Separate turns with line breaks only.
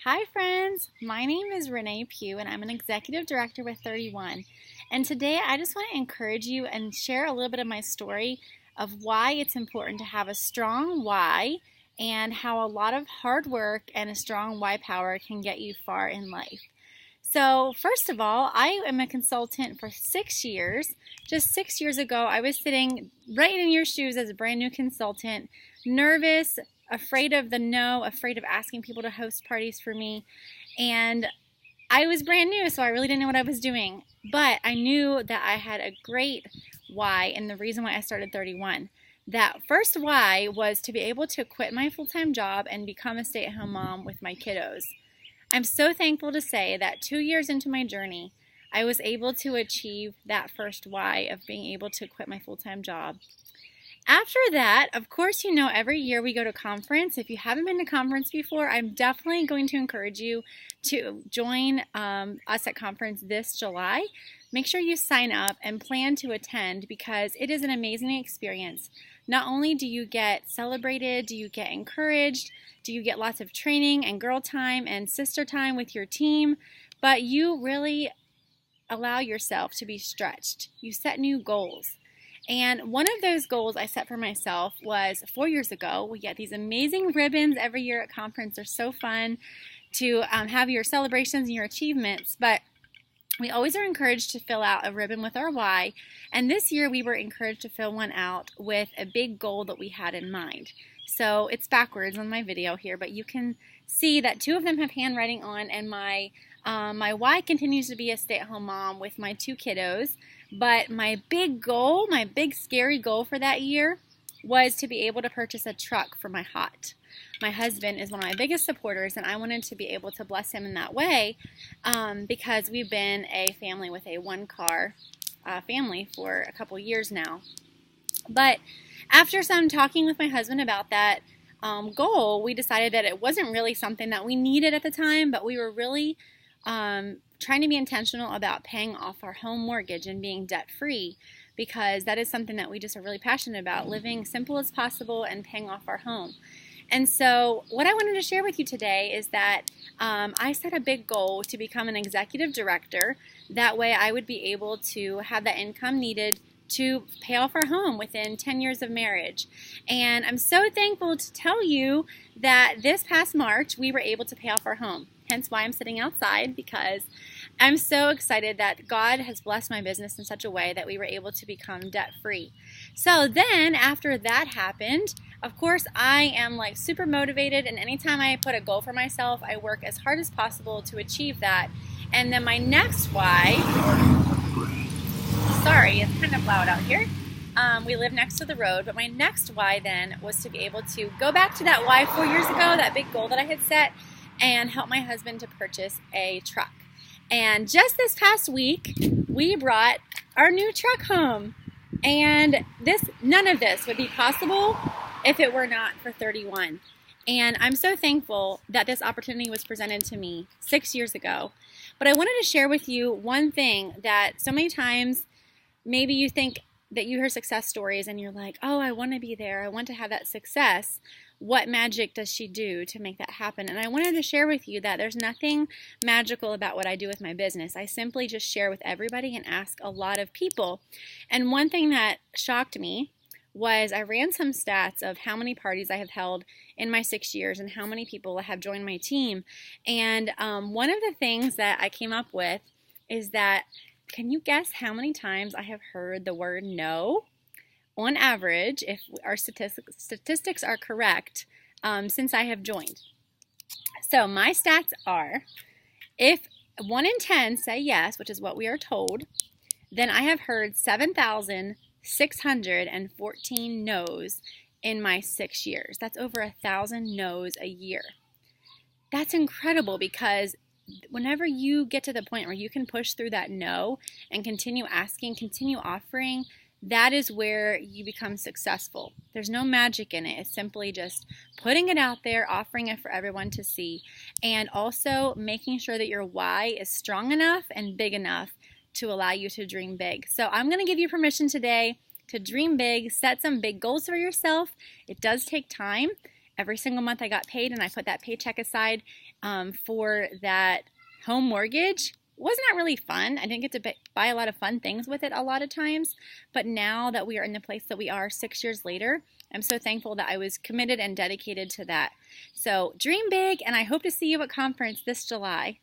Hi friends, my name is Renee Pugh and I'm an executive director with 31. And today I just want to encourage you and share a little bit of my story of why it's important to have a strong why and how a lot of hard work and a strong why power can get you far in life. So first of all, I am a consultant for 6 years. Just 6 years ago, I was sitting right in your shoes as a brand new consultant, nervous, afraid of the no, afraid of asking people to host parties for me. And I was brand new, so I really didn't know what I was doing. But I knew that I had a great why and the reason why I started 31. That first why was to be able to quit my full-time job and become a stay-at-home mom with my kiddos. I'm so thankful to say that 2 years into my journey, I was able to achieve that first why of being able to quit my full-time job. After that, of course, you know, every year we go to conference. If you haven't been to conference before, I'm definitely going to encourage you to join us at conference this July. Make sure you sign up and plan to attend because it is an amazing experience. Not only do you get celebrated, do you get encouraged, do you get lots of training and girl time and sister time with your team, but you really allow yourself to be stretched. You set new goals. And one of those goals I set for myself was 4 years ago. We get these amazing ribbons every year at conference. They're so fun to have your celebrations and your achievements, but we always are encouraged to fill out a ribbon with our why, and this year we were encouraged to fill one out with a big goal that we had in mind. So it's backwards on my video here, but you can see that two of them have handwriting on, and my why continues to be a stay-at-home mom with my two kiddos, but my big goal, my big scary goal for that year was to be able to purchase a truck for my hot. My husband is one of my biggest supporters, and I wanted to be able to bless him in that way because we've been a family with a one-car family for a couple years now. But after some talking with my husband about that goal, we decided that it wasn't really something that we needed at the time, but we were really trying to be intentional about paying off our home mortgage and being debt-free because that is something that we just are really passionate about, living simple as possible and paying off our home. And so what I wanted to share with you today is that I set a big goal to become an executive director. That way I would be able to have the income needed to pay off our home within 10 years of marriage. And I'm so thankful to tell you that this past March we were able to pay off our home. Hence why I'm sitting outside, because I'm so excited that God has blessed my business in such a way that we were able to become debt-free. So then after that happened, of course I am like super motivated, and anytime I put a goal for myself, I work as hard as possible to achieve that. And then my next why, sorry, it's kind of loud out here. We live next to the road, but my next why then was to be able to go back to that why 4 years ago, that big goal that I had set, and help my husband to purchase a truck. And just this past week, we brought our new truck home. And none of this would be possible if it were not for 31. And I'm so thankful that this opportunity was presented to me 6 years ago. But I wanted to share with you one thing that so many times maybe you think that you hear success stories and you're like, oh, I want to be there. I want to have that success. What magic does she do to make that happen? And I wanted to share with you that there's nothing magical about what I do with my business. I simply just share with everybody and ask a lot of people. And one thing that shocked me was I ran some stats of how many parties I have held in my 6 years and how many people have joined my team. And one of the things that I came up with is that, can you guess how many times I have heard the word no? On average, if our statistics are correct, since I have joined. So my stats are, if 1 in 10 say yes, which is what we are told, then I have heard 7,614 no's in my 6 years. That's over 1,000 no's a year. That's incredible because whenever you get to the point where you can push through that no and continue asking, continue offering, that is where you become successful. There's no magic in it. It's simply just putting it out there, offering it for everyone to see, and also making sure that your why is strong enough and big enough to allow you to dream big. So I'm going to give you permission today to dream big, set some big goals for yourself. It does take time, Every single month I got paid, and I put that paycheck aside for that home mortgage. Was not really fun. I didn't get to buy a lot of fun things with it a lot of times, but now that we are in the place that we are 6 years later, I'm so thankful that I was committed and dedicated to that. So dream big, and I hope to see you at conference this July.